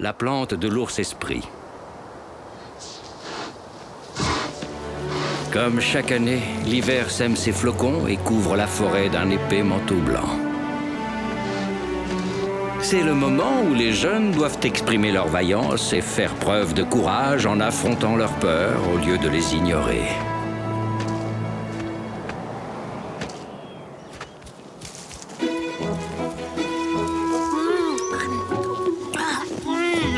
la plante de l'ours-esprit. Comme chaque année, l'hiver sème ses flocons et couvre la forêt d'un épais manteau blanc. C'est le moment où les jeunes doivent exprimer leur vaillance et faire preuve de courage en affrontant leurs peurs au lieu de les ignorer.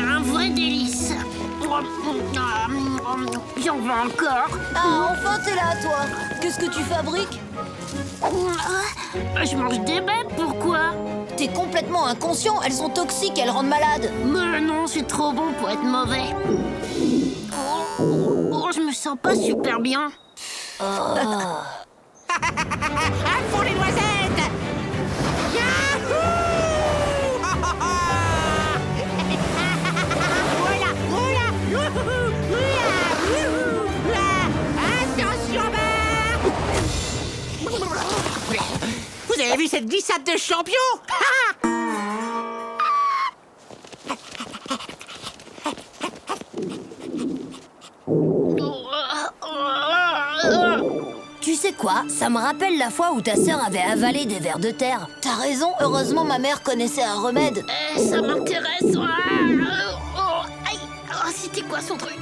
Un vrai délice. J'en veux encore. Ah, enfin t'es là, toi. Qu'est-ce que tu fabriques? Je mange des bêtes, pourquoi? T'es complètement inconscient, elles sont toxiques, elles rendent malade. Mais non, c'est trop bon pour être mauvais. Oh, je me sens pas super bien. À fond les noisettes! Yahoo! Voilà, voilà! Youhou! Oula! Youhou! Oula! Attention, barre! Vous avez vu cette glissade de champion? Tu sais quoi? Ça me rappelle la fois où ta sœur avait avalé des vers de terre. T'as raison, heureusement ma mère connaissait un remède. Ça m'intéresse. Aïe. Oh, c'était quoi son truc?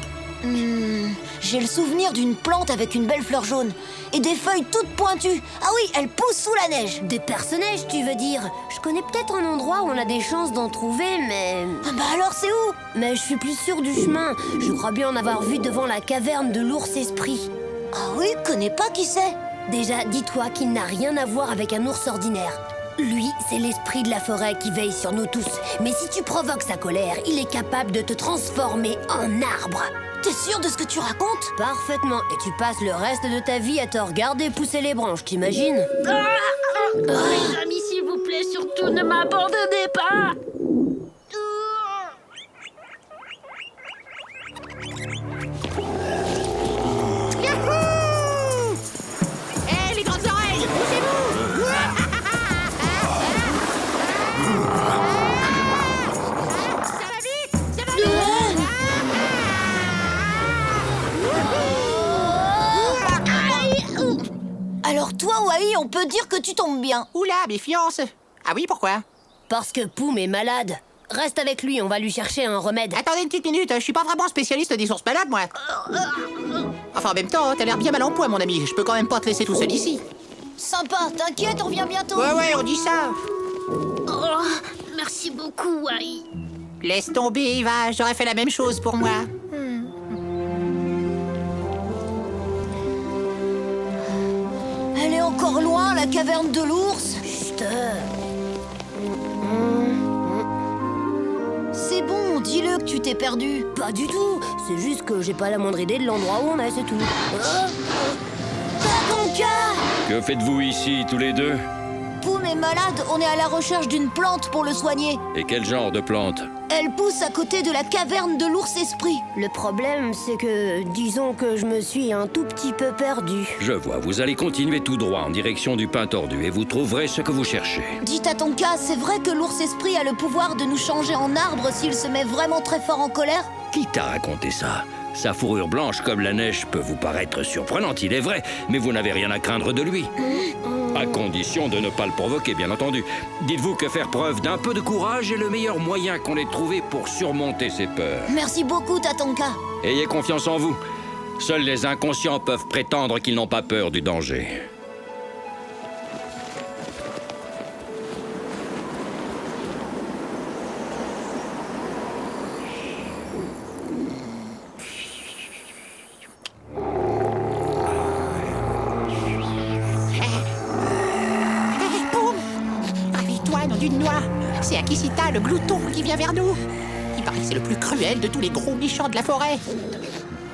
J'ai le souvenir d'une plante avec une belle fleur jaune. Et des feuilles toutes pointues. Ah oui, elle pousse sous la neige. Des perce-neige, tu veux dire? Je connais peut-être un endroit où on a des chances d'en trouver, mais... Ah bah alors c'est où? Mais je suis plus sûre du chemin. Je crois bien en avoir vu devant la caverne de l'ours-esprit. Ah oui, connais pas qui c'est? Déjà, dis-toi qu'il n'a rien à voir avec un ours ordinaire. Lui, c'est l'esprit de la forêt qui veille sur nous tous. Mais si tu provoques sa colère, il est capable de te transformer en arbre. T'es sûr de ce que tu racontes? Parfaitement. Et tu passes le reste de ta vie à te regarder pousser les branches, t'imagines? Les amis, s'il vous plaît, surtout ne m'abandonnez pas. Yahoo! Eh, les grandes oreilles, bougez-vous! Ça va vite! Ça va vite! Alors toi, Wai, on peut dire que tu tombes bien. Oula, méfiance! Ah oui, pourquoi? Parce que Poum est malade. Reste avec lui, on va lui chercher un remède. Attendez une petite minute, je suis pas vraiment spécialiste des ours malades, moi. Enfin, en même temps, t'as l'air bien mal en point, mon ami. Je peux quand même pas te laisser tout seul ici. Sympa, t'inquiète, on revient bientôt. Ouais, on dit ça. Oh, merci beaucoup, Wai. Laisse tomber, Eva, j'aurais fait la même chose pour moi. Elle est encore loin, la caverne de l'ours. Chut. C'est bon, dis-le que tu t'es perdu. Pas du tout, c'est juste que j'ai pas la moindre idée de l'endroit où on est, c'est tout. Tatonka! Que faites-vous ici, tous les deux? Poum est malade, on est à la recherche d'une plante pour le soigner. Et quel genre de plante? Elle pousse à côté de la caverne de l'ours-esprit. Le problème, c'est que, disons que je me suis un tout petit peu perdu. Je vois, vous allez continuer tout droit en direction du pin tordu et vous trouverez ce que vous cherchez. Dis Tatonka, c'est vrai que l'ours-esprit a le pouvoir de nous changer en arbre s'il se met vraiment très fort en colère? Qui t'a raconté ça? Sa fourrure blanche comme la neige peut vous paraître surprenante, il est vrai, mais vous n'avez rien à craindre de lui. À condition de ne pas le provoquer, bien entendu. Dites-vous que faire preuve d'un peu de courage est le meilleur moyen qu'on ait trouvé pour surmonter ses peurs. Merci beaucoup, Tatonka. Ayez confiance en vous. Seuls les inconscients peuvent prétendre qu'ils n'ont pas peur du danger. D'une noix. C'est Akisita, le glouton, qui vient vers nous. Il paraît que c'est le plus cruel de tous les gros méchants de la forêt.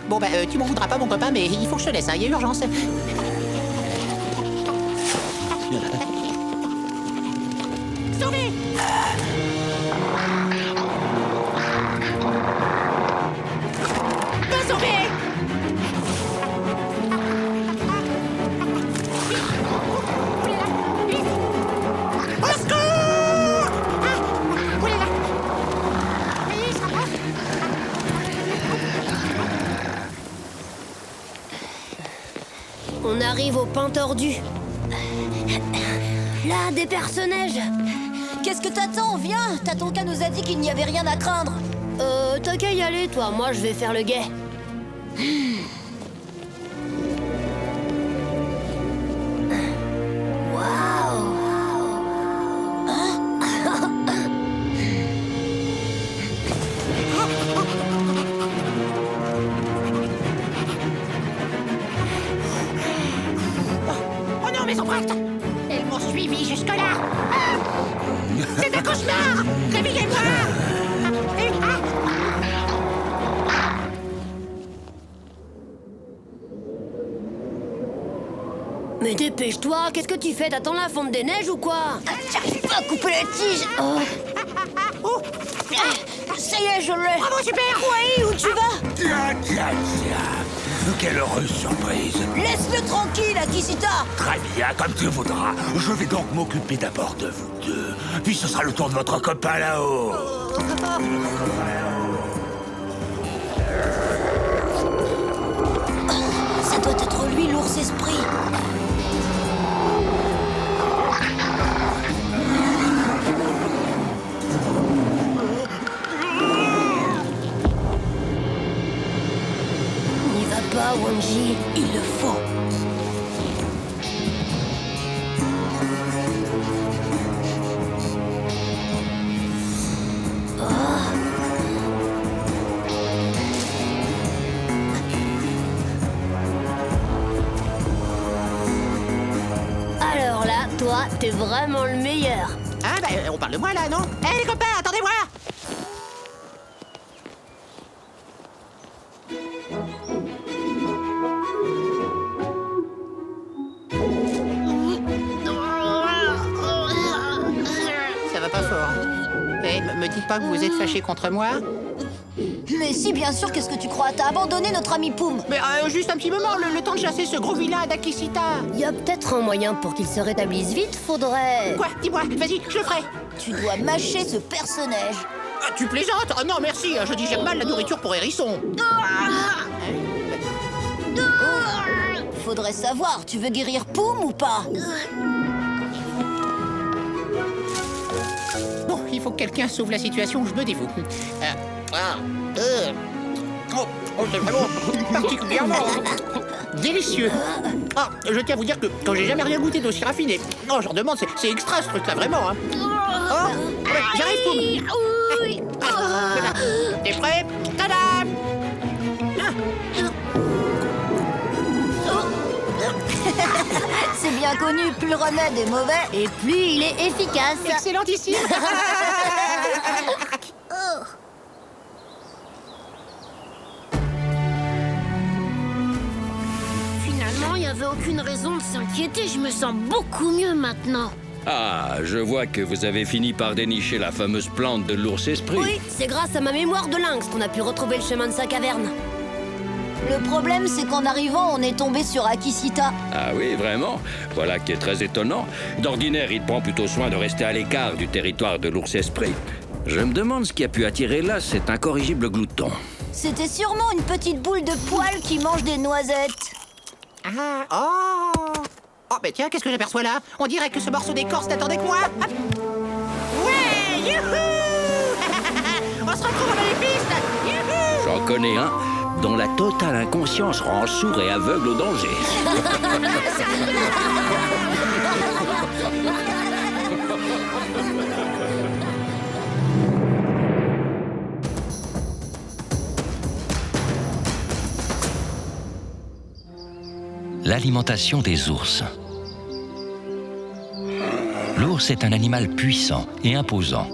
Bon, tu m'en voudras pas, mon copain, mais il faut que je te laisse, hein, il y a urgence. Sauvez! Pas sauvé! Au secours! Au On arrive au pain tordu. Là, des personnages. Qu'est-ce que t'attends? Viens, Tatonka nous a dit qu'il n'y avait rien à craindre. T'as qu'à y aller, toi. Moi, je vais faire le guet. Oh non, Maison Bracte! Elles m'ont suivi jusque-là! C'est un cauchemar! Réveillez-moi! Mais dépêche-toi, qu'est-ce que tu fais? T'attends la fonte des neiges ou quoi? J'arrive pas à couper la tige. Oh! Ça y est, je l'ai. Bravo, super! Oui, où tu vas? Tiens. Quelle heureuse surprise. Laisse-le tranquille, Akishita. Très bien, comme tu voudras. Je vais donc m'occuper d'abord de vous deux. Puis ce sera le tour de votre copain là-haut. Ça doit être lui, l'ours esprit. N'y va pas, Wanji. Il le faut. Alors là, toi, t'es vraiment le meilleur. Ah, bah, on parle de moi, là, non? Hé, les copains, attendez-moi! Ça va pas fort. Eh, me dites pas que vous êtes fâchés contre moi? Mais si, bien sûr, qu'est-ce que tu crois? T'as abandonné notre ami Poum. Mais juste un petit moment, le temps de chasser ce gros vilain d'Akishita. Y a peut-être un moyen pour qu'il se rétablisse vite, faudrait... Quoi? Dis-moi, vas-y, je le ferai. Tu dois mâcher ce personnage. Ah, tu plaisantes? Oh non, merci, je digère mal la nourriture pour hérisson. Faudrait savoir, tu veux guérir Poum ou pas? Bon, il faut que quelqu'un sauve la situation, je me dévoue. C'est vraiment particulièrement délicieux. Ah, je tiens à vous dire que quand j'ai jamais rien goûté d'aussi raffiné. Non, j'en demande, c'est extra ce truc-là, vraiment. Hein. Oh, ouais, j'arrive, Poum. Voilà. T'es prêt? Tadam! C'est bien connu, plus le remède est mauvais, et plus il est efficace. Excellentissime! Finalement, il n'y avait aucune raison de s'inquiéter. Je me sens beaucoup mieux maintenant. Ah, je vois que vous avez fini par dénicher la fameuse plante de l'ours esprit. Oui, c'est grâce à ma mémoire de lynx qu'on a pu retrouver le chemin de sa caverne. Le problème, c'est qu'en arrivant, on est tombé sur Akishita. Ah oui, vraiment? Voilà qui est très étonnant. D'ordinaire, il prend plutôt soin de rester à l'écart du territoire de l'ours esprit. Je me demande ce qui a pu attirer là cet incorrigible glouton. C'était sûrement une petite boule de poils qui mange des noisettes. Ah, oh! Oh, mais tiens, qu'est-ce que j'aperçois là? On dirait que ce morceau d'écorce n'attendait que moi. Hop. Ouais, youhou! On se retrouve dans les pistes. Youhou! J'en connais un dont la totale inconscience rend sourd et aveugle au danger. L'alimentation des ours. L'ours est un animal puissant et imposant.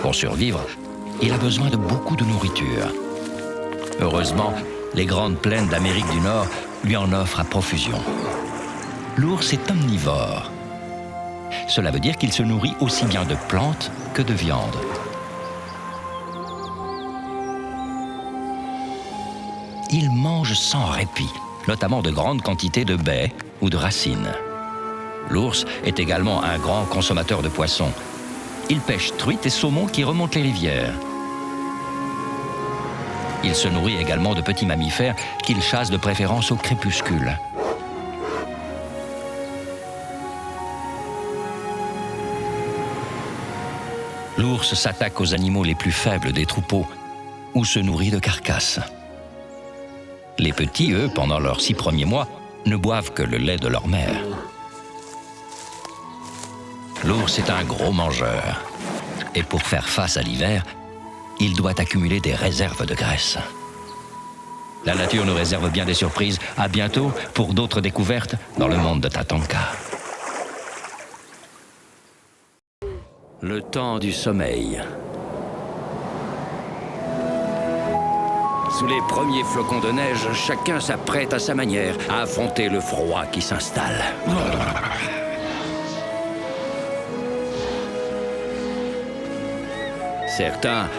Pour survivre, il a besoin de beaucoup de nourriture. Heureusement, les grandes plaines d'Amérique du Nord lui en offrent à profusion. L'ours est omnivore. Cela veut dire qu'il se nourrit aussi bien de plantes que de viande. Il mange sans répit, notamment de grandes quantités de baies ou de racines. L'ours est également un grand consommateur de poissons. Il pêche truites et saumons qui remontent les rivières. Il se nourrit également de petits mammifères qu'il chasse de préférence au crépuscule. L'ours s'attaque aux animaux les plus faibles des troupeaux ou se nourrit de carcasses. Les petits, eux, pendant leurs 6 premiers mois, ne boivent que le lait de leur mère. L'ours est un gros mangeur. Et pour faire face à l'hiver, il doit accumuler des réserves de graisse. La nature nous réserve bien des surprises. À bientôt pour d'autres découvertes dans le monde de Tatanka. Le temps du sommeil. Sous les premiers flocons de neige, chacun s'apprête à sa manière à affronter le froid qui s'installe. Certains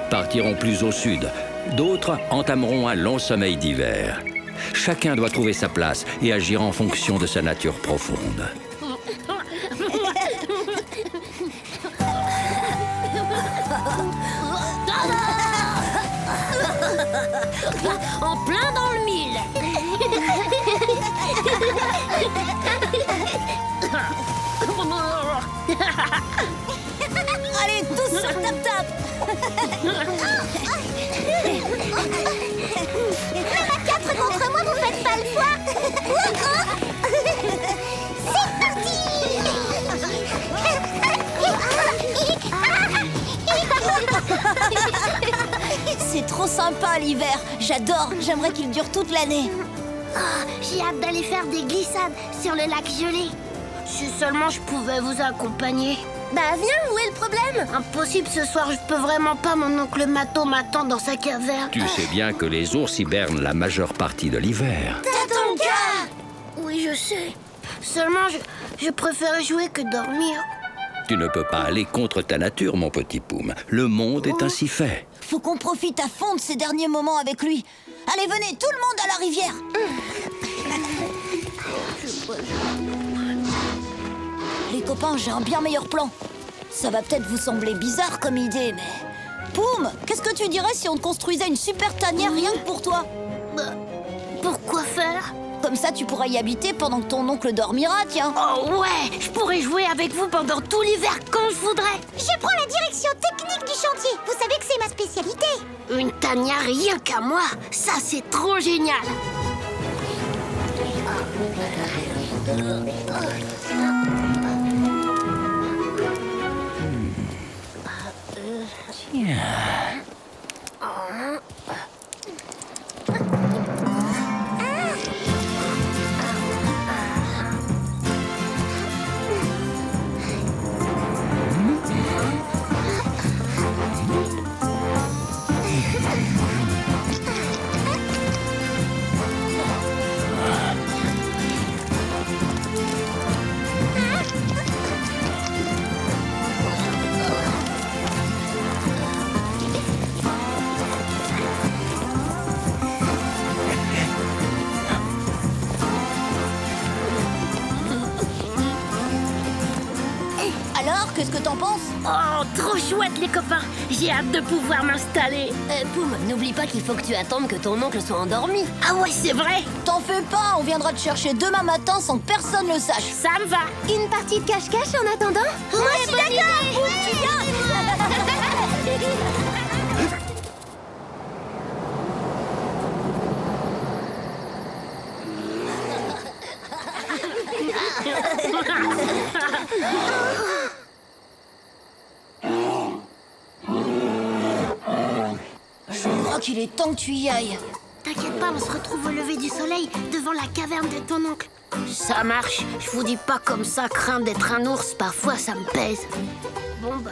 partiront plus au sud, d'autres entameront un long sommeil d'hiver. Chacun doit trouver sa place et agir en fonction de sa nature profonde. En plein dans le mille. Allez, tous sur tap-tap. Même à 4 contre moi, vous faites pas le poids. C'est parti. C'est trop sympa l'hiver. J'adore. J'aimerais qu'il dure toute l'année. J'ai hâte d'aller faire des glissades sur le lac gelé. Si seulement je pouvais vous accompagner. Bah viens, où est le problème? Impossible ce soir, je peux vraiment pas, mon oncle Mato m'attend dans sa caverne. Tu sais bien que les ours hibernent la majeure partie de l'hiver. Tatanka! Oui, je sais. Seulement, je préfère jouer que dormir. Tu ne peux pas aller contre ta nature, mon petit Poum. Le monde est ainsi fait. Faut qu'on profite à fond de ces derniers moments avec lui. Allez, venez, tout le monde à la rivière. Les copains, j'ai un bien meilleur plan. Ça va peut-être vous sembler bizarre comme idée, mais... Poum, qu'est-ce que tu dirais si on te construisait une super tanière rien que pour toi? Pourquoi faire? Comme ça, tu pourras y habiter pendant que ton oncle dormira, tiens. Oh ouais, je pourrais jouer avec vous pendant tout l'hiver quand je voudrais. Je prends la direction technique du chantier. Vous savez que c'est ma spécialité. Une tanière rien qu'à moi, ça c'est trop génial. Alors, qu'est-ce que t'en penses? Oh, trop chouette les copains. J'ai hâte de pouvoir m'installer. Poum, n'oublie pas qu'il faut que tu attendes que ton oncle soit endormi. Ah ouais, c'est vrai. T'en fais pas, on viendra te chercher demain matin sans que personne le sache. Ça me va. Une partie de cache-cache en attendant? Moi, je suis d'accord. Poum, tu viens. Je crois qu'il est temps que tu y ailles. T'inquiète pas, on se retrouve au lever du soleil devant la caverne de ton oncle. Ça marche. Je vous dis pas comme ça, craindre d'être un ours, parfois ça me pèse. Bon ben.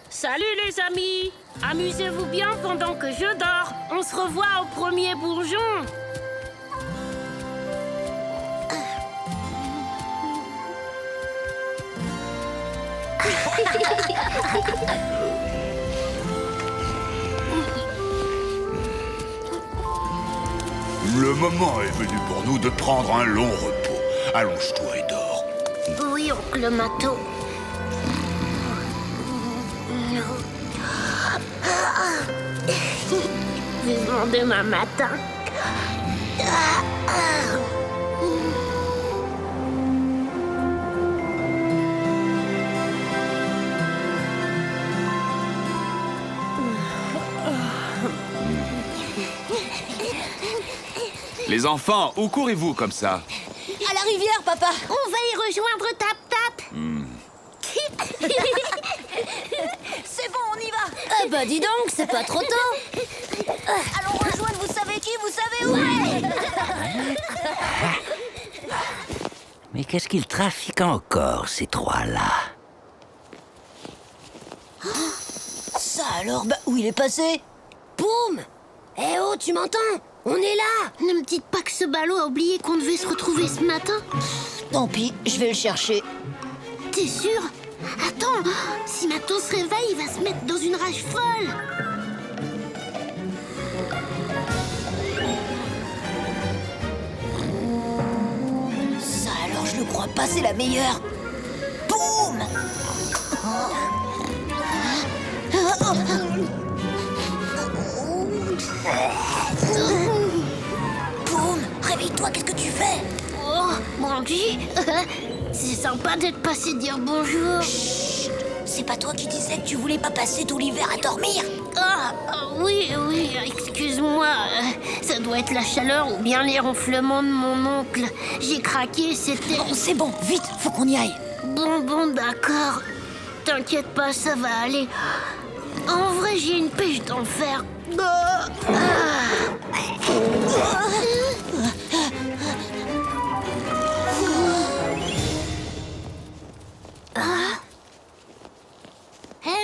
Salut les amis. Amusez-vous bien pendant que je dors. On se revoit au premier bourgeon. Le moment est venu pour nous de prendre un long repos. Allonge-toi et dors. Oui, oncle Mato. Vivement demain matin. Les enfants, où courez-vous comme ça? À la rivière, papa. On va y rejoindre Tap Tap. C'est bon, on y va. Ah bah dis donc, c'est pas trop tôt. Allons rejoindre, vous savez qui, vous savez où est. Mais qu'est-ce qu'ils trafiquent encore, ces trois-là? Ça alors, bah où il est passé? Boum. Eh oh, tu m'entends? On est là. Ne me dites pas que ce ballot a oublié qu'on devait se retrouver ce matin. Tant pis, je vais le chercher. T'es sûr? Attends, si Mato se réveille, il va se mettre dans une rage folle. Ça alors, je le crois pas, c'est la meilleure. Boum. Boum. Réveille-toi, qu'est-ce que tu fais? Oh, Brandy, c'est sympa d'être passé dire bonjour. C'est pas toi qui disais que tu voulais pas passer tout l'hiver à dormir? Oui, excuse-moi. Ça doit être la chaleur ou bien les ronflements de mon oncle. J'ai craqué, c'était... Bon, c'est bon, vite, faut qu'on y aille. Bon, d'accord. T'inquiète pas, ça va aller. En vrai, j'ai une pêche d'enfer.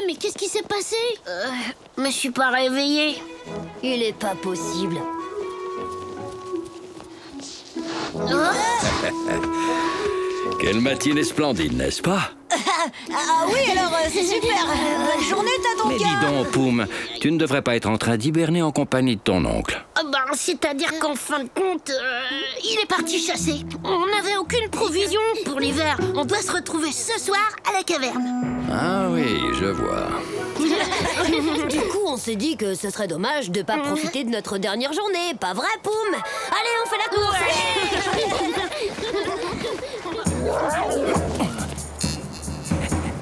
Mais qu'est-ce qui s'est passé? Me suis pas réveillée. Il est pas possible. Quelle matinée splendide, n'est-ce pas? Ah oui, alors c'est super. Bonne journée, Tatonka. Mais dis donc, Poum, tu ne devrais pas être en train d'hiberner en compagnie de ton oncle. C'est-à-dire qu'en fin de compte, il est parti chasser. On n'avait aucune provision pour l'hiver. On doit se retrouver ce soir à la caverne. Ah oui, je vois. Du coup, on s'est dit que ce serait dommage de pas profiter de notre dernière journée. Pas vrai, Poum? Allez, on fait la course.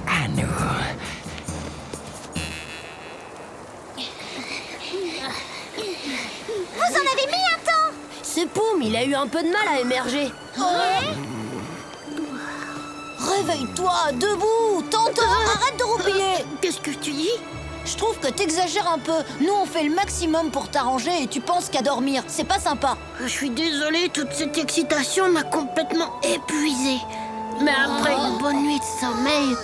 À nous. Vous en avez mis un temps. C'est Poum, il a eu un peu de mal à émerger. Réveille-toi, debout, Tonton, arrête de roupiller. Qu'est-ce que tu dis? Je trouve que t'exagères un peu. Nous, on fait le maximum pour t'arranger et tu penses qu'à dormir. C'est pas sympa. Je suis désolée, toute cette excitation m'a complètement épuisée. Mais après une bonne nuit de sommeil,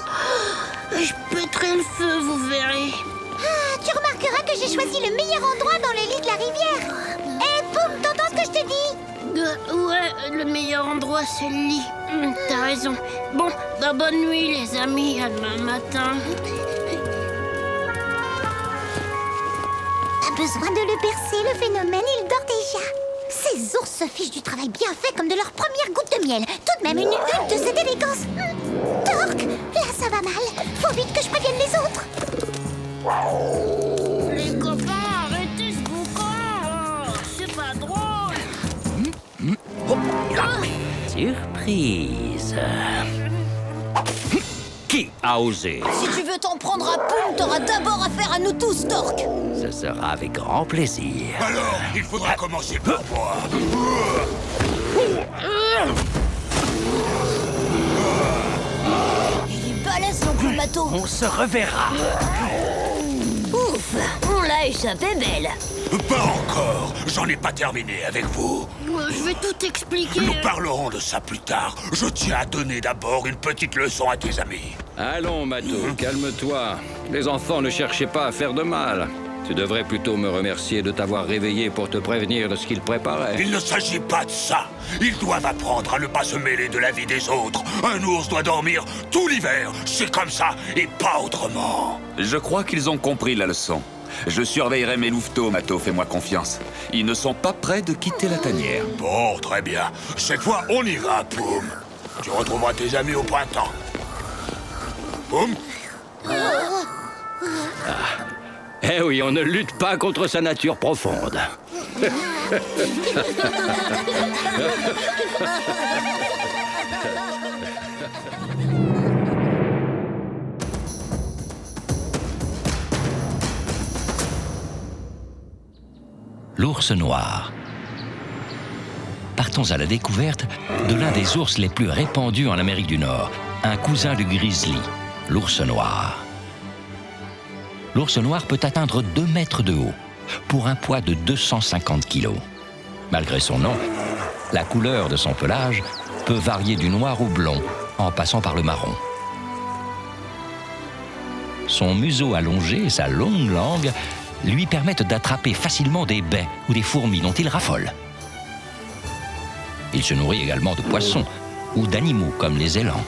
je pèterai le feu, vous verrez. Tu remarqueras que j'ai choisi le meilleur endroit dans le lit de la rivière. Eh, Poum, t'entends ce que je te dis? Ouais, le meilleur endroit, c'est le lit. T'as raison. Bon, bonne nuit, les amis. À demain matin. Pas besoin de le bercer, le phénomène, il dort déjà. Ces ours se fichent du travail bien fait comme de leur première goutte de miel. Tout de même une hutte de cette élégance. Torque, là ça va mal. Faut vite que je prévienne les autres. Les copains, arrêtez ce boucan. C'est pas drôle. Surprise. Qui a osé? Si tu veux t'en prendre à Poum, t'auras d'abord affaire à nous tous, Torque. Ce sera avec grand plaisir. Alors, il faudra commencer par moi. Il est balèze, l'oncle Mato. On se reverra. Ouf, on l'a échappé belle. Pas encore. J'en ai pas terminé avec vous. Je vais tout expliquer. Nous parlerons de ça plus tard. Je tiens à donner d'abord une petite leçon à tes amis. Allons, Mato, calme-toi. Les enfants, ne cherchez pas à faire de mal. Tu devrais plutôt me remercier de t'avoir réveillé pour te prévenir de ce qu'ils préparaient. Il ne s'agit pas de ça. Ils doivent apprendre à ne pas se mêler de la vie des autres. Un ours doit dormir tout l'hiver. C'est comme ça et pas autrement. Je crois qu'ils ont compris la leçon. Je surveillerai mes louveteaux, Mato, fais-moi confiance. Ils ne sont pas prêts de quitter la tanière. Bon, très bien. Cette fois, on y va, Poum. Tu retrouveras tes amis au printemps. Poum. Eh oui, on ne lutte pas contre sa nature profonde. L'ours noir. partons à la découverte de l'un des ours les plus répandus en Amérique du Nord, un cousin du grizzly, l'ours noir. L'ours noir peut atteindre 2 mètres de haut, pour un poids de 250 kilos. Malgré son nom, la couleur de son pelage peut varier du noir au blond, en passant par le marron. Son museau allongé et sa longue langue lui permettent d'attraper facilement des baies ou des fourmis dont il raffole. Il se nourrit également de poissons ou d'animaux comme les élans.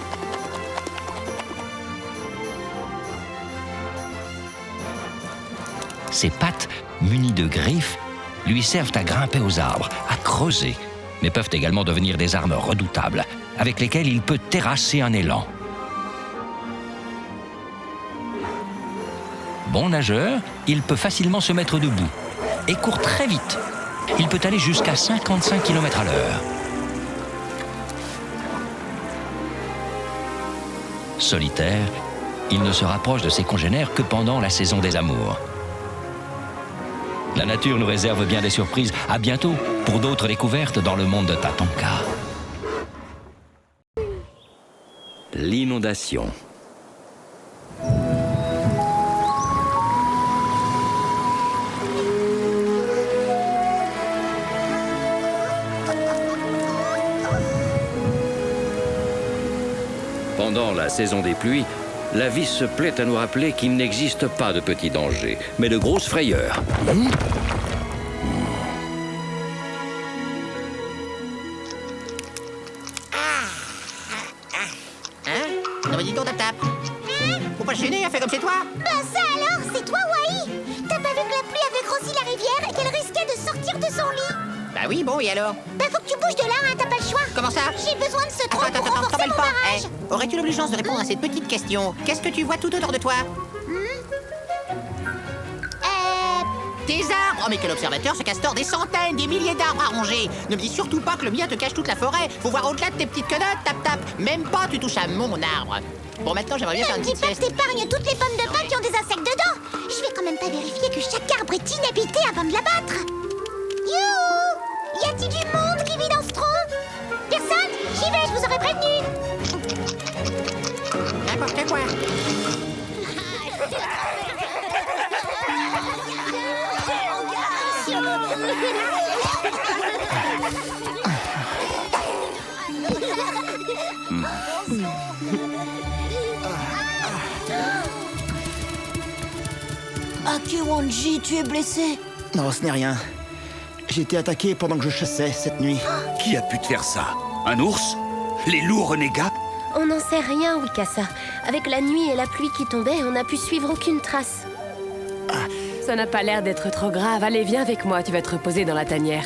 Ses pattes, munies de griffes, lui servent à grimper aux arbres, à creuser, mais peuvent également devenir des armes redoutables, avec lesquelles il peut terrasser un élan. Bon nageur, il peut facilement se mettre debout et court très vite. Il peut aller jusqu'à 55 km à l'heure. Solitaire, il ne se rapproche de ses congénères que pendant la saison des amours. La nature nous réserve bien des surprises. À bientôt pour d'autres découvertes dans le monde de Tatanka. L'inondation. Pendant la saison des pluies, la vie se plaît à nous rappeler qu'il n'existe pas de petits dangers, mais de grosses frayeurs. Non mais dis donc, Tap-Tap. Faut pas se gêner, fais comme c'est toi. Bah ça alors, c'est toi, Wai. T'as pas vu que la pluie avait grossi la rivière et qu'elle risquait de sortir de son lit? Bah oui, bon, et alors? Bah faut que tu bouges de là, hein, t'as pas le choix. Comment ça? J'ai besoin de ce tronc pour renforcer t'embête mon pas. barrage. Aurais-tu l'obligeance de répondre à cette petite question? Qu'est-ce que tu vois tout autour de toi? Tes arbres! Oh mais quel observateur, ce castor, des centaines, des milliers d'arbres à ronger! Ne me dis surtout pas que le mien te cache toute la forêt! Faut voir au-delà de tes petites quenottes, Tap-Tap! Même pas tu touches à mon arbre! Bon, maintenant j'aimerais bien faire Ne une me dis petite pas que sieste. t'épargnes toutes les pommes de pin qui ont des insectes dedans. Je vais quand même pas vérifier que chaque arbre est inhabité avant de l'abattre. Youhou! Y a-t-il du monde qui vit dans ce tronc? Personne? J'y vais, je vous aurais prévenu. N'importe quoi! Akewanji, tu es blessé? Non, ce n'est rien. J'ai été attaqué pendant que je chassais cette nuit. Qui a pu te faire ça? Un ours? Les loups renégats? On n'en sait rien, Wikasa. Avec la nuit et la pluie qui tombaient, on n'a pu suivre aucune trace. Ça n'a pas l'air d'être trop grave. Allez, viens avec moi, tu vas te reposer dans la tanière.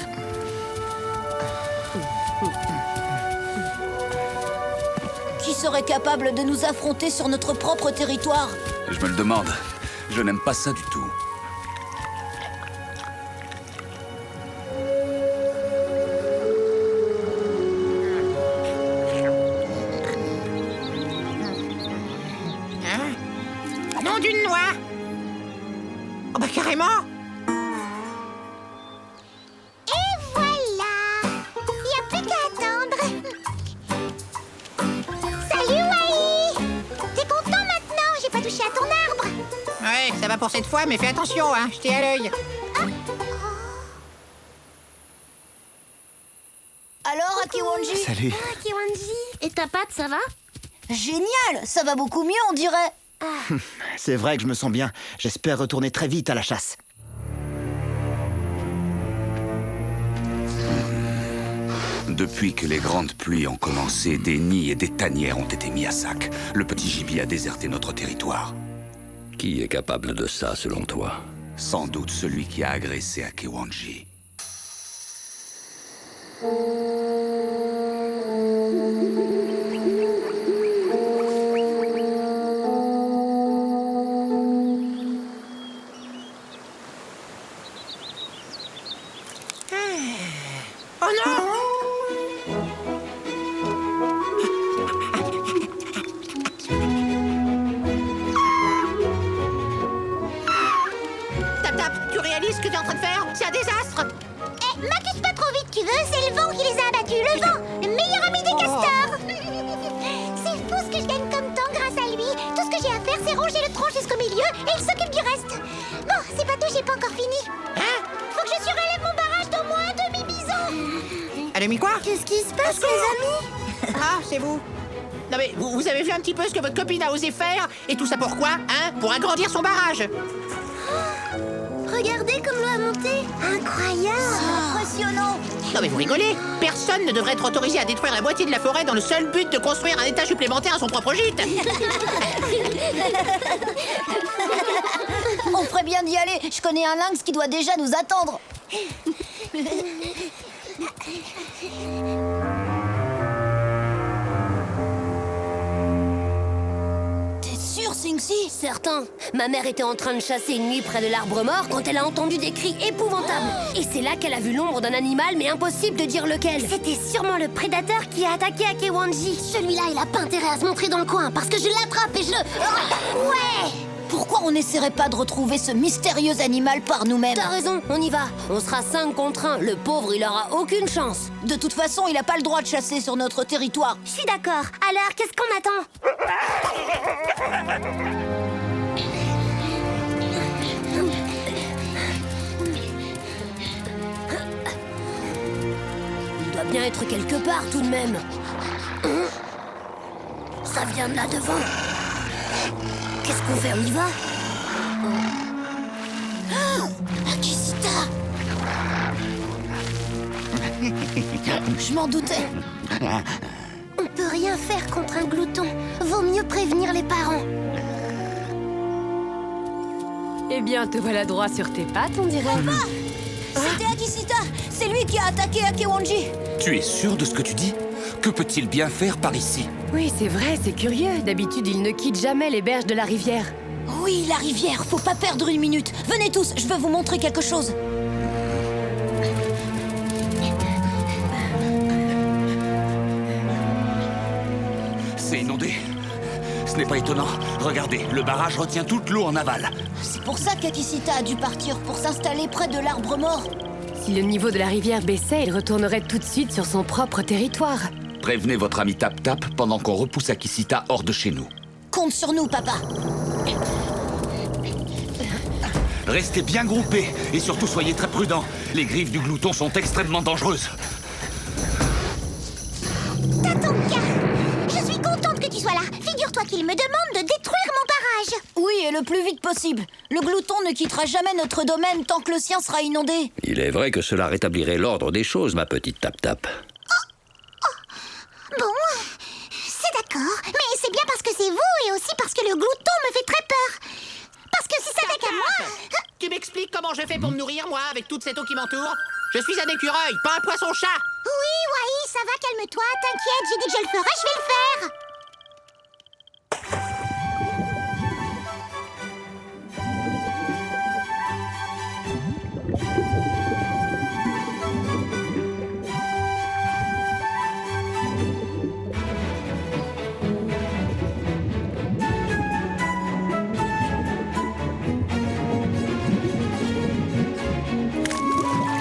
Qui serait capable de nous affronter sur notre propre territoire? Je me le demande. Je n'aime pas ça du tout. Hein? Nom d'une noix! Oh bah carrément! Et voilà! Y a plus qu'à attendre. Salut, Wai! T'es content maintenant? J'ai pas touché à ton arbre. Ouais, ça va pour cette fois, mais fais attention, hein, je t'ai à l'œil. Alors, Akewanji? Salut. Kiwanji. Et ta patte, ça va? Génial! Ça va beaucoup mieux, on dirait. C'est vrai que je me sens bien. J'espère retourner très vite à la chasse. Depuis que les grandes pluies ont commencé, des nids et des tanières ont été mis à sac. Le petit gibier a déserté notre territoire. Qui est capable de ça, selon toi? Sans doute celui qui a agressé Akewanji. Oh non! Tap-Tap, tu réalises ce que t'es en train de faire? C'est un désastre! M'accuse pas trop vite, tu veux. C'est le vent qui les a abattus. Le vent, le meilleur ami des castors. C'est fou ce que je gagne comme temps grâce à lui. Tout ce que j'ai à faire, c'est ronger le tronc jusqu'au milieu et il s'occupe du reste. Bon, c'est pas tout, j'ai pas encore fini. Faut que je surélève mon barrage d'au moins un demi-bison. Un demi quoi? Qu'est-ce qui se passe, les amis? Ah, c'est vous. Non mais, vous avez vu un petit peu ce que votre copine a osé faire? Et tout ça pourquoi? Hein? Pour agrandir son barrage. Regardez comme l'eau a monté. Incroyable. Impressionnant. Non mais vous rigolez? Personne ne devrait être autorisé à détruire la moitié de la forêt dans le seul but de construire un étage supplémentaire à son propre gîte. On ferait bien d'y aller. Je connais un lynx qui doit déjà nous attendre. T'es sûr, Sinxi? Certain. Ma mère était en train de chasser une nuit près de l'arbre mort quand elle a entendu des cris épouvantables. Et c'est là qu'elle a vu l'ombre d'un animal, mais impossible de dire lequel. C'était sûrement le prédateur qui a attaqué Akewanji. Celui-là, il a pas intérêt à se montrer dans le coin parce que je l'attrape et je le... Ouais! Pourquoi on n'essaierait pas de retrouver ce mystérieux animal par nous-mêmes? T'as raison, on y va. On sera 5 contre 1. Le pauvre, il aura aucune chance. De toute façon, il n'a pas le droit de chasser sur notre territoire. Je suis d'accord. Alors, qu'est-ce qu'on attend? Il doit bien être quelque part tout de même. Ça vient de là devant. Qu'est-ce qu'on fait? On y va? Akisita! Je m'en doutais. On peut rien faire contre un glouton. Vaut mieux prévenir les parents. Eh bien, te voilà droit sur tes pattes, on dirait. Papa! C'était Akisita! C'est lui qui a attaqué Akewanji! Tu es sûr de ce que tu dis? Que peut-il bien faire par ici? Oui, c'est vrai, c'est curieux. D'habitude, il ne quitte jamais les berges de la rivière. Oui, la rivière, faut pas perdre une minute. Venez tous, je veux vous montrer quelque chose. C'est inondé. Ce n'est pas étonnant. Regardez, le barrage retient toute l'eau en aval. C'est pour ça qu'Akisita a dû partir, pour s'installer près de l'arbre mort. Si le niveau de la rivière baissait, il retournerait tout de suite sur son propre territoire. Prévenez votre ami Tap Tap pendant qu'on repousse Akisita hors de chez nous. Compte sur nous, papa. Restez bien groupés et surtout soyez très prudents. Les griffes du glouton sont extrêmement dangereuses. Tatonka, je suis contente que tu sois là. Figure-toi qu'il me demande de détruire mon barrage. Oui, et le plus vite possible. Le glouton ne quittera jamais notre domaine tant que le sien sera inondé. Il est vrai que cela rétablirait l'ordre des choses, ma petite Tap Tap. Bon, c'est d'accord, mais c'est bien parce que c'est vous et aussi parce que le glouton me fait très peur. Parce que si ça n'avait qu'à moi... Tu m'expliques comment je fais pour me nourrir, moi, avec toute cette eau qui m'entoure? Je suis un écureuil, pas un poisson-chat. Oui, Wai, ça va, calme-toi, t'inquiète, j'ai dit que je le ferais, je vais le faire.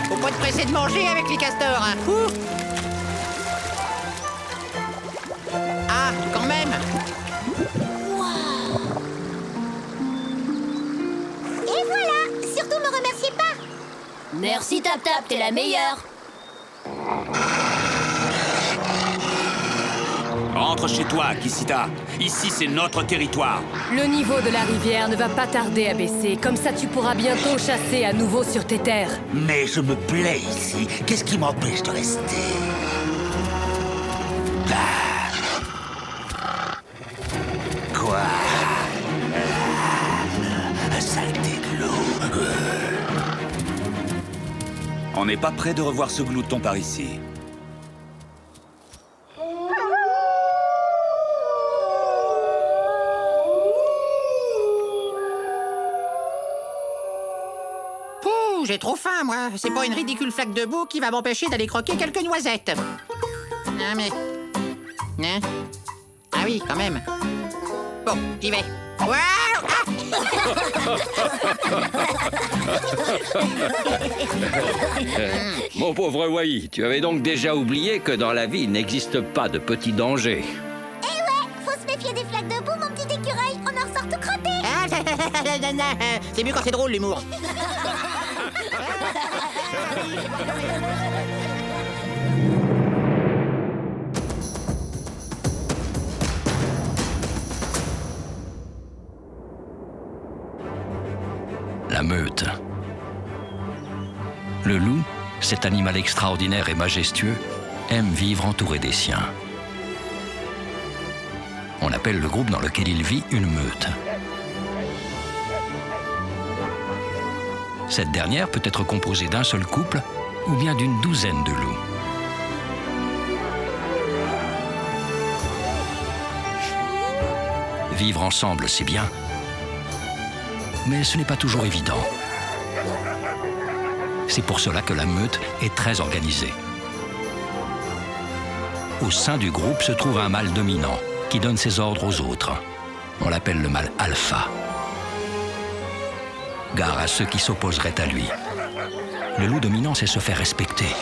Faut pas te presser de manger avec les castors, hein. Ouh. Ah, quand même. Et voilà, surtout me remerciez pas. Merci Tap Tap, t'es la meilleure. Rentre chez toi, Akisita. Ici, c'est notre territoire. Le niveau de la rivière ne va pas tarder à baisser. Comme ça, tu pourras bientôt chasser à nouveau sur tes terres. Mais je me plais ici. Qu'est-ce qui m'empêche de rester? Quoi? Saleté de l'eau. On n'est pas près de revoir ce glouton par ici. Pouh, j'ai trop faim, moi. C'est pas une ridicule flaque de boue qui va m'empêcher d'aller croquer quelques noisettes. Ah, mais... Hein? Ah oui, quand même. Bon, j'y vais. Waouh! Ah! Mon pauvre Wai, tu avais donc déjà oublié que dans la vie, il n'existe pas de petits dangers. Eh ouais, faut se méfier des flaques de boue, mon petit écureuil. On en ressort tout crotté. C'est mieux quand c'est drôle, l'humour. La meute. Le loup, cet animal extraordinaire et majestueux, aime vivre entouré des siens. On appelle le groupe dans lequel il vit une meute. Cette dernière peut être composée d'un seul couple ou bien d'une douzaine de loups. Vivre ensemble, c'est bien, mais ce n'est pas toujours évident. C'est pour cela que la meute est très organisée. Au sein du groupe se trouve un mâle dominant qui donne ses ordres aux autres. On l'appelle le mâle alpha. Gare à ceux qui s'opposeraient à lui. Le loup dominant sait se faire respecter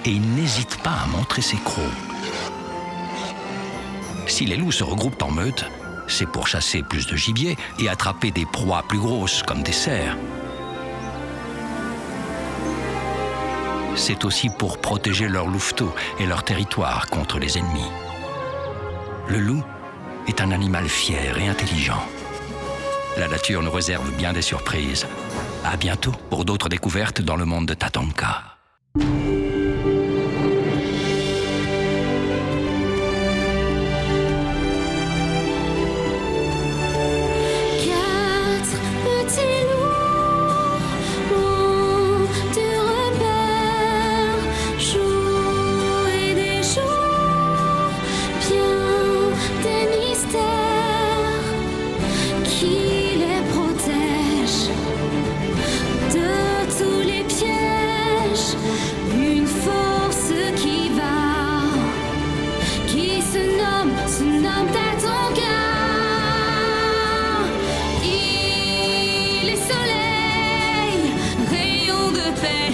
et il n'hésite pas à montrer ses crocs. Si les loups se regroupent en meute, c'est pour chasser plus de gibier et attraper des proies plus grosses comme des cerfs. C'est aussi pour protéger leur louveteau et leur territoire contre les ennemis. Le loup est un animal fier et intelligent. La nature nous réserve bien des surprises. À bientôt pour d'autres découvertes dans le monde de Tatanka. Soleil, rayon de paix.